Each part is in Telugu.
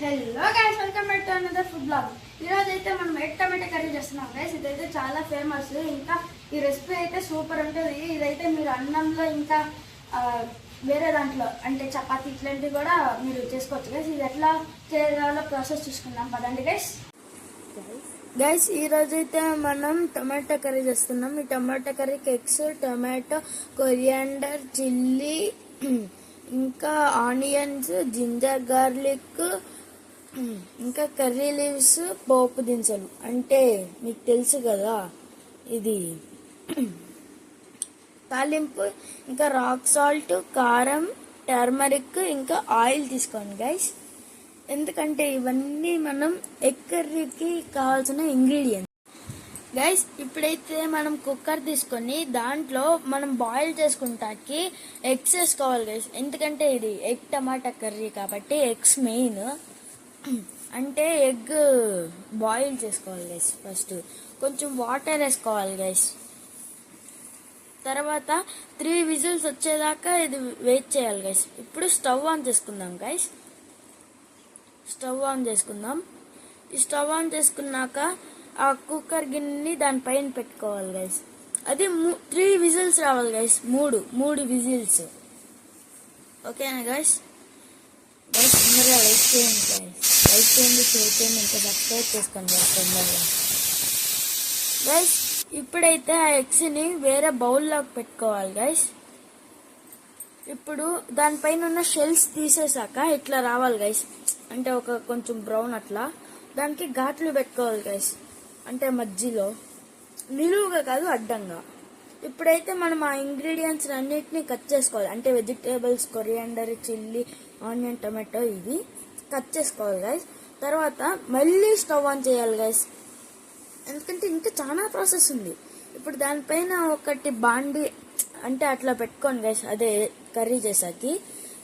Hello guys, welcome back to another food blog. ఈరోజు అయితే మనం ఎగ్ టమాటా కర్రీ చేస్తున్నాం గైస్. ఇదైతే చాలా ఫేమస్. ఇంకా ఈ రెసిపీ అయితే సూపర్ ఉంటుంది. ఇదైతే మీరు అన్నంలో ఇంకా వేరే దాంట్లో అంటే చపాతీ ఇట్లాంటివి కూడా మీరు చేసుకోవచ్చు గైస్. ఇది ఎట్లా చేయాలో ప్రాసెస్ చూసుకుందాం పదండి గైస్. గైస్ ఈరోజు అయితే మనం టమాటా కర్రీ చేస్తున్నాం. ఈ టమాటా కర్రీకి ఎగ్స్, టమాటో, కొరియాండర్, చిల్లీ, ఇంకా ఆనియన్స్, జింజర్ గార్లిక్, ఇంకా కర్రీ లీవ్స్, పోపు దినుసులు అంటే మీకు తెలుసు కదా, ఇది తాలింపు, ఇంకా రాక్ సాల్ట్, కారం, టర్మరిక్, ఇంకా ఆయిల్ తీసుకోండి గైస్. ఎందుకంటే ఇవన్నీ మనం ఎగ్ కర్రీకి కావాల్సిన ఇంగ్రీడియంట్స్ గైస్. ఇప్పుడైతే మనం కుక్కర్ తీసుకొని దాంట్లో మనం బాయిల్ చేసుకుంటాకి ఎగ్స్ వేసుకోవాలి గైస్. ఎందుకంటే ఇది ఎగ్ టమాటా కర్రీ కాబట్టి ఎగ్స్ మెయిన్. అంటే ఎగ్ బాయిల్ చేసుకోవాలి గైస్. ఫస్ట్ కొంచెం వాటర్ వేసుకోవాలి గైస్. తర్వాత 3 విజిల్స్ వచ్చేదాకా ఇది వెయిట్ చేయాలి గైస్. ఇప్పుడు స్టవ్ ఆన్ చేసుకుందాం గైస్. స్టవ్ ఆన్ చేసుకుందాం. ఈ స్టవ్ ఆన్ చేసుకున్నాక ఆ కుక్కర్ గిన్నెని దానిపైన పెట్టుకోవాలి గైస్. అది 3 విజిల్స్ రావాలి గైస్. మూడు విజిల్స్. ఓకేనా గైస్? గైస్ తొందరగా లైక్ చేయండి గైస్. లైక్ చేయండి, షేర్ చేయండి, ఇంకా సబ్స్క్రైబ్ చేసుకోండి తొందరగా గైస్. ఇప్పుడైతే ఆ ఎగ్స్ని వేరే బౌల్లోకి పెట్టుకోవాలి గైస్. ఇప్పుడు దానిపైన ఉన్న షెల్స్ తీసేసాక ఇట్లా రావాలి గైస్. అంటే ఒక కొంచెం బ్రౌన్ అట్లా. దానికి ఘాట్లు పెట్టుకోవాలి గైస్. అంటే మధ్యలో నిలువుగా కాదు, అడ్డంగా. ఇప్పుడైతే మనం ఆ ఇంగ్రీడియంట్స్ అన్నిటిని కట్ చేసుకోవాలి. అంటే vegetables, coriander, chilli, onion, tomato ఇది కట్ చేసుకోవాలి గైస్. తర్వాత మళ్ళీ స్టవ్ ఆన్ చేయాలి గైస్. ఎందుకంటే ఇంకా చాలా ప్రాసెస్ ఉంది. ఇప్పుడు దానిపైన ఒకటి బాండి అంటే అట్లా పెట్టుకోండి గైస్. అదే కర్రీ చేసాకి.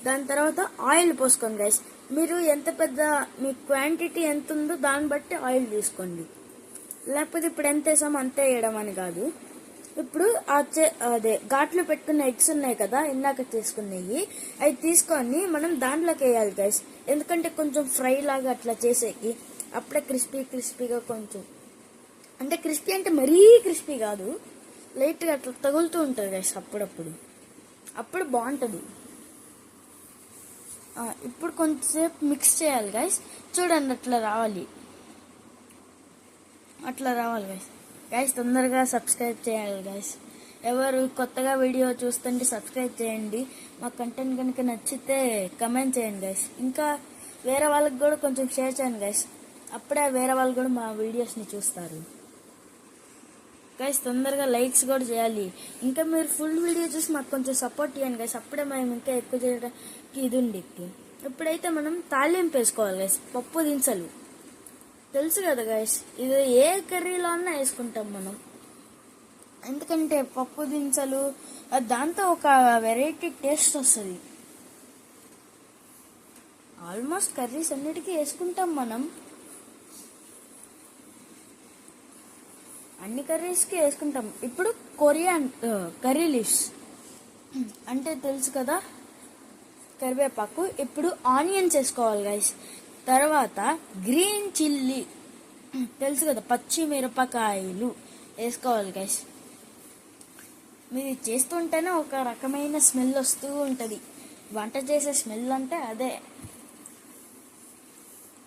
దాని తర్వాత ఆయిల్ పోసుకోండి గైస్. మీరు ఎంత పెద్ద మీ క్వాంటిటీ ఎంత ఉందో దాన్ని బట్టి ఆయిల్ తీసుకోండి. లేకపోతే ఇప్పుడు ఎంత వేసామో అంతే వేయడం అని కాదు. ఇప్పుడు అదే ఘాట్లు పెట్టుకున్న ఎగ్స్ ఉన్నాయి కదా, ఇందాక తీసుకున్నవి, అవి తీసుకొని మనం దాంట్లోకి వేయాలి గైస్. ఎందుకంటే కొంచెం ఫ్రై లాగా అట్లా చేసేకి. అప్పుడే క్రిస్పీగా కొంచెం, అంటే క్రిస్పీ అంటే మరీ క్రిస్పీ కాదు, లైట్గా అట్లా తగులుతూ ఉంటుంది గైస్ అప్పుడు బాగుంటుంది. ఇప్పుడు కొంచెంసేపు మిక్స్ చేయాలి గైస్. చూడండి అట్లా రావాలి గైస్. తొందరగా సబ్స్క్రైబ్ చేయాలి గైస్. ఎవరు కొత్తగా వీడియో చూస్తుంటే సబ్స్క్రైబ్ చేయండి. మా కంటెంట్ కనుక నచ్చితే కమెంట్ చేయండి గైస్. ఇంకా వేరే వాళ్ళకి కూడా కొంచెం షేర్ చేయండి గైస్. అప్పుడే వేరే వాళ్ళు కూడా మా వీడియోస్ని చూస్తారు గైస్. తొందరగా లైక్స్ కూడా చేయాలి. ఇంకా మీరు ఫుల్ వీడియో చూసి మాకు కొంచెం సపోర్ట్ చేయండి గైస్. అప్పుడే మేము ఇంకా ఎక్కువ చేయడానికి ఇది ఉంది. ఇప్పుడైతే మనం తాలింపు వేసుకోవాలి గైస్. పప్పు దినుసులు తెలుసు కదా గైస్, ఇది ఏ కర్రీలో అన్నా వేసుకుంటాం మనం. ఎందుకంటే పప్పు దినుసులు దాంతో ఒక వెరైటీ టేస్ట్ వస్తుంది. ఆల్మోస్ట్ కర్రీస్ అన్నిటికీ వేసుకుంటాం మనం. అన్ని కర్రీస్కి వేసుకుంటాం. ఇప్పుడు కర్రీ లీవ్స్ అంటే తెలుసు కదా, కరివేపాకు. ఇప్పుడు ఆనియన్స్ వేసుకోవాలి గైస్. తర్వాత గ్రీన్ చిల్లీ తెలుసు కదా, పచ్చి మిరపకాయలు వేసుకోవాలి గైస్. మీరు చేస్తుంటేనే ఒక రకమైన స్మెల్ వస్తూ ఉంటుంది. వంట చేసే స్మెల్ అంటే అదే.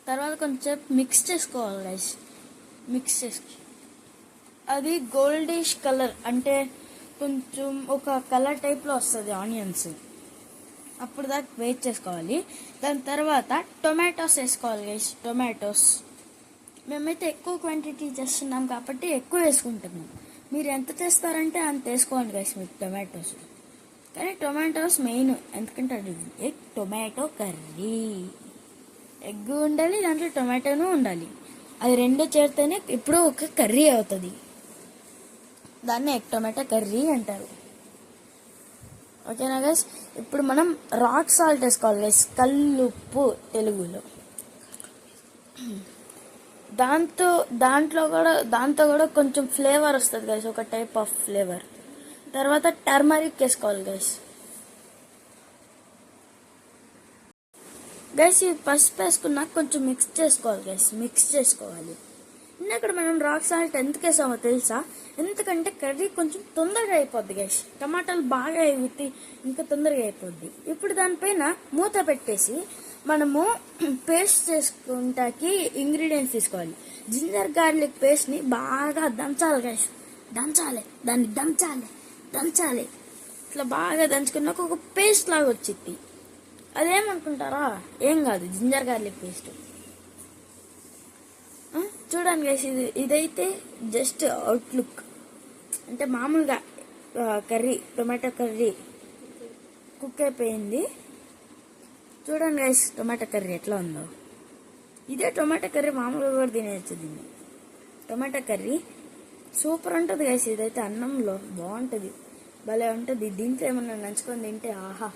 తర్వాత కొంచెం మిక్స్ చేసుకోవాలి గైస్. అది గోల్డిష్ కలర్ అంటే కొంచెం ఒక కలర్ టైప్లో వస్తుంది ఆనియన్స్. అప్పుడు దాకా వెయిట్ చేసుకోవాలి. దాని తర్వాత టొమాటోస్ వేసుకోవాలి గైస్. టొమాటోస్ మేమైతే ఎక్కువ క్వాంటిటీ చేస్తున్నాం కాబట్టి ఎక్కువ వేసుకుంటున్నాం. మీరు ఎంత చేస్తారంటే అంత వేసుకోండి గైస్ మీకు టొమాటోస్. కానీ టొమాటోస్ మెయిన్, ఎందుకంటే అది ఎగ్ టొమాటో కర్రీ. ఎగ్ ఉండాలి, దాంట్లో టొమాటోను ఉండాలి. అది రెండు చేరితేనే ఇప్పుడు ఒక కర్రీ అవుతుంది. దాన్ని ఎగ్ టొమాటో కర్రీ అంటారు. ఓకేనా గైస్? ఇప్పుడు మనం రాక్ సాల్ట్ వేసుకోవాలి గైస్. కల్లుప్పు తెలుగులో. దాంతో కూడా కొంచెం ఫ్లేవర్ వస్తుంది గైస్, ఒక టైప్ ఆఫ్ ఫ్లేవర్. తర్వాత టర్మరిక్ వేసుకోవాలి గైస్. గైస్ ఈ పసుపు వేసుకున్నాక కొంచెం మిక్స్ చేసుకోవాలి గైస్, మిక్స్ చేసుకోవాలి. ఇందాక మనం రాక్ సాల్ట్ ఎందుకు వేసామో తెలుసా? ఎందుకంటే కర్రీ కొంచెం తొందరగా అయిపోద్ది గైస్, టమాటాలు బాగా ఎగితే ఇంకా తొందరగా అయిపోద్ది. ఇప్పుడు దానిపైన మూత పెట్టేసి మనము పేస్ట్ చేసుకుంటాకి ఇంగ్రీడియంట్స్ తీసుకోవాలి. జింజర్ గార్లిక్ పేస్ట్ని బాగా దంచాలి గైస్, దంచాలి, దాన్ని దంచాలి. ఇట్లా బాగా దంచుకున్నాక ఒక పేస్ట్ లాగా వచ్చింది. అదేమనుకుంటారా? ఏం కాదు, జింజర్ గార్లిక్ పేస్ట్. చూడండి గైస్, ఇదైతే జస్ట్ అవుట్లుక్, అంటే మామూలుగా కర్రీ, టొమాటో కర్రీ కుక్ అయిపోయింది. చూడండి గైస్ టొమాటో కర్రీ ఎట్లా ఉందో. ఇదే టొమాటో కర్రీ మామూలుగా కూడా తినేయచ్చు. దీన్ని టొమాటో కర్రీ సూపర్ ఉంటుంది గైస్. ఇదైతే అన్నంలో బాగుంటుంది, భలే ఉంటుంది. దీంట్లో ఏమన్నా నంచుకొని తింటే ఆహా,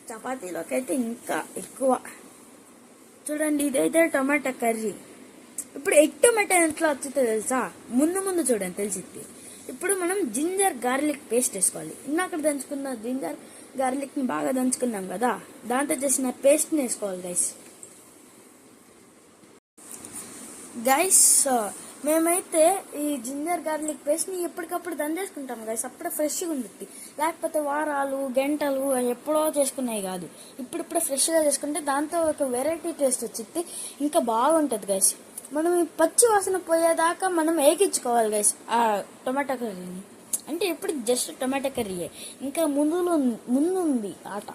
చపాతీలోకి అయితే ఇంకా ఎక్కువ. చూడండి ఇదైతే టొమాటో కర్రీ. ఇప్పుడు ఎగ్ టొమాటో ఎట్లా వచ్చిందో తెలుసా? ముందు చూడండి తెలిసిద్ది. ఇప్పుడు మనం జింజర్ గార్లిక్ పేస్ట్ వేసుకోవాలి. ఇందాక దంచుకున్న జింజర్ గార్లిక్ని బాగా దంచుకున్నాం కదా, దాంతో చేసిన పేస్ట్ని వేసుకోవాలి గైస్. మేమైతే ఈ జింజర్ గార్లిక్ పేస్ట్ని ఎప్పటికప్పుడు దంచేసుకుంటాం గైస్, అప్పుడే ఫ్రెష్గా ఉంటుంది. లేకపోతే వారాలు గంటలు ఎప్పుడో చేసుకున్నాయి కాదు, ఇప్పుడిప్పుడే ఫ్రెష్గా చేసుకుంటే దాంతో ఒక వెరైటీ టేస్ట్ వచ్చింది, ఇంకా బాగుంటుంది గైస్. మనం ఈ పచ్చి వాసన పోయేదాకా మనం ఏకించుకోవాలి గైస్ ఆ టొమాటో కర్రీని. అంటే ఇప్పుడు జస్ట్ టొమాటో కర్రీయే, ఇంకా ముందు ఉంది ఆట.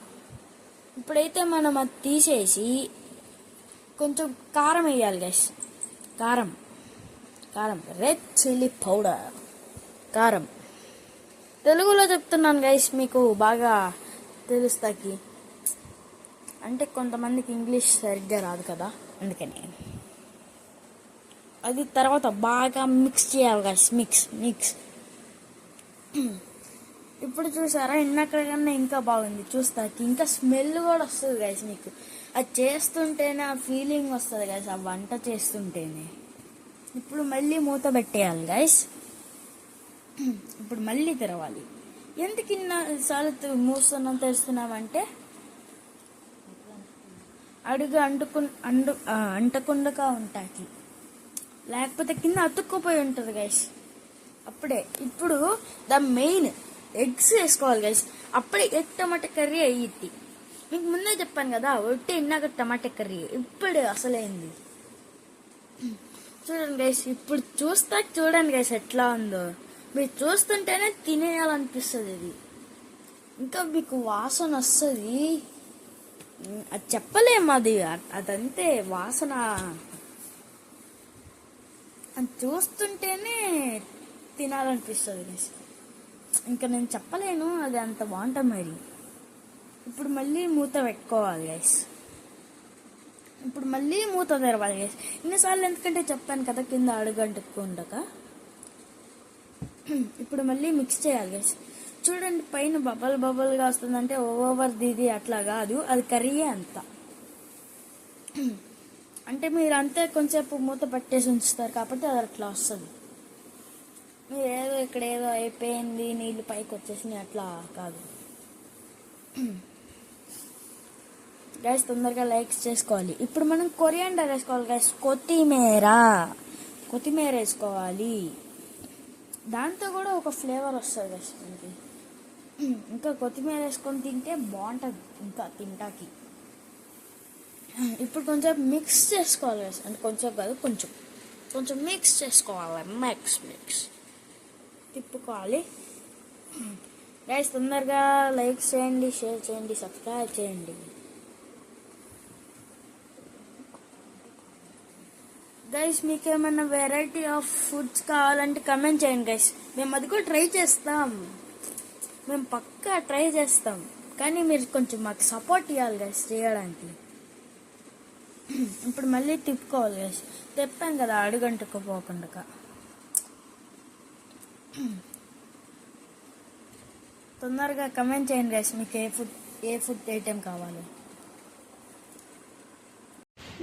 ఇప్పుడైతే మనం అది తీసేసి కొంచెం కారం వేయాలి గైస్. కారం రెడ్ చిల్లీ పౌడర్, కారం. తెలుగులో చెప్తున్నాను గైస్, మీకు బాగా తెలుస్తాకి. అంటే కొంతమందికి ఇంగ్లీష్ సరిగ్గా రాదు కదా, అందుకని. అది తర్వాత బాగా మిక్స్ చేయాలి గైస్, మిక్స్. ఇప్పుడు చూసారా, ఇన్నక్కడికన్నా ఇంకా బాగుంది చూస్తాకి. ఇంకా స్మెల్ కూడా వస్తుంది గైస్ మీకు. అది చేస్తుంటేనే ఆ ఫీలింగ్ వస్తుంది గైస్, ఆ వంట చేస్తుంటేనే. ఇప్పుడు మళ్ళీ మూత పెట్టేయాలి గైస్. ఇప్పుడు మళ్ళీ తెరవాలి. ఎందుకు ఇన్నసార్లు మూస్తున్నాం తెరుస్తున్నామంటే అడుగు అంటకుండా ఉంటాకి, లేకపోతే కింద అతుక్కుపోయి ఉంటుంది గైస్. అప్పుడే ఇప్పుడు ద మెయిన్ ఎగ్స్ వేసుకోవాలి గైస్. అప్పుడే ఎగ్ టమాటా కర్రీ అయ్యిద్ది. మీకు ముందే చెప్పాను కదా, ఒట్టి ఇన్నాక టమాటా కర్రీ ఇప్పుడు అసలైంది. చూడండి గైస్, ఇప్పుడు చూడండి గైస్ ఎట్లా ఉందో. మీరు చూస్తుంటేనే తినేయాలనిపిస్తుంది. ఇది ఇంకా మీకు వాసన వస్తుంది, అది చెప్పలేము. అదంతే వాసన, అది చూస్తుంటేనే తినాలనిపిస్తుంది గైస్. ఇంకా నేను చెప్పలేను, అది అంత బాగుంటుంది మరి. ఇప్పుడు మళ్ళీ మూత పెట్టుకోవాలి గైస్. ఇప్పుడు మళ్ళీ మూత తెరవాలి గైస్. ఇన్నిసార్లు ఎందుకంటే చెప్పాను కదా, కింద అడుగంటుకుండక. ఇప్పుడు మళ్ళీ మిక్స్ చేయాలి గైస్. చూడండి పైన బబల్గా వస్తుందంటే ఓవర్ దిది అట్లా కాదు, అది కర్రీయే అంత. అంటే మీరు అంతే కొంచెంసేపు మూత పట్టేసి ఉంచుతారు కాబట్టి అది అట్లా వస్తుంది. మీరు ఇక్కడ ఏదో అయిపోయింది, నీళ్ళు పైకి వచ్చేసినాయి అట్లా కాదు గైస్. తొందరగా లైక్స్ చేసుకోవాలి. ఇప్పుడు మనం కొరియాండర్ వేసుకోవాలి గైస్, కొత్తిమీర వేసుకోవాలి. దాంతో కూడా ఒక ఫ్లేవర్ వస్తుంది గైస్ మనకి. ఇంకా కొత్తిమీర వేసుకొని తింటే బాగుంటుంది ఇంకా తింటాకి. ఇప్పుడు కొంచెం మిక్స్ చేసుకోవాలి గైస్, అంటే కొంచెం కాదు కొంచెం మిక్స్ చేసుకోవాలి. మిక్స్ తిప్పుకోవాలి గైస్. తొందరగా లైక్స్ చేయండి, షేర్ చేయండి, సబ్స్క్రైబ్ చేయండి గైస్. మీకు ఏమన్నా వెరైటీ ఆఫ్ ఫుడ్స్ కావాలంటే కమెంట్ చేయండి గైస్, మేము అది కూడా ట్రై చేస్తాం. మేము పక్కా ట్రై చేస్తాం, కానీ మీరు కొంచెం మాకు సపోర్ట్ ఇవ్వాలి గైస్ చేయడానికి. ఇప్పుడు మళ్ళీ తిప్పుకోవాలి గైస్. తిప్పాం కదా అడుగంటుకుపోకుండా. తొందరగా కమెంట్ చేయండి గైస్, మీకు ఏ ఫుడ్ ఐటెం కావాలి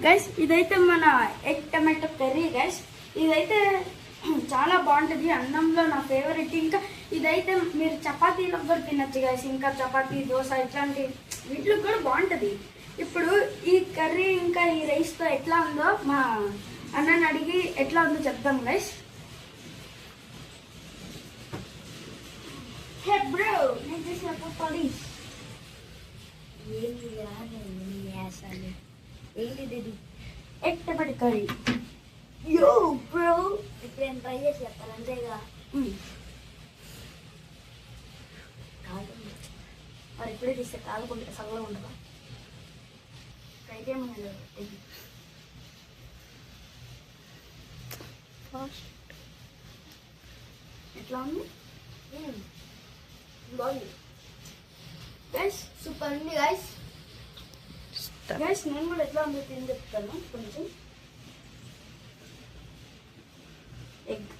గైస్. ఇదైతే మన ఎగ్ టమాటో కర్రీ గైస్. ఇదైతే చాలా బాగుంటుంది, అన్నంలో నా ఫేవరెట్. ఇంకా ఇదైతే మీరు చపాతీలకు కూడా తినచ్చు గైస్. ఇంకా చపాతీ, దోశ ఇట్లాంటి వీటికి కూడా బాగుంటుంది. ఇప్పుడు ఈ కర్రీ ఇంకా ఈ రైస్తో ఎట్లా ఉందో మా అన్నని అడిగి ఎట్లా ఉందో చెప్తాం గైస్. హే బ్రో, నేను చేసిన పకోడీ ఏంటిది? Egg tomato curry. యో బ్రో, ఇప్పుడు నేను ట్రై చేసి చెప్తాను అంతేగా. మరి ఇప్పుడే తీస్తే కాలుకుంటే సగలో ఉండదా? ట్రై చేయమని ఎట్లా ఉంది? బాగుంది గైస్, సూపర్ ఉంది గైస్. గైస్ నేను కూడా ఎట్లా ఉందో తిని చెప్తాను. కొంచెం ఎగ్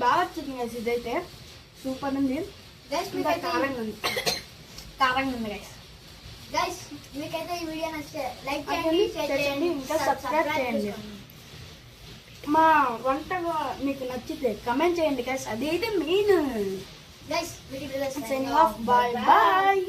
బాగా వచ్చింది గైస్. ఇదైతే సూపర్ ఉంది. గైస్ ఇంకా మీకైతే కారంగా ఉంది గైస్. గైస్ మీకైతే ఈ వీడియో నచ్చితే లైక్ చేయండి, చేయండి, షేర్ షేర్ చేయండి, చేయండి, ఇంకా సబ్స్క్రైబ్ చేయండి. మా వంట మీకు నచ్చితే కమెంట్ చేయండి గైస్. అదైతే main. Guys video signing off. Bye bye.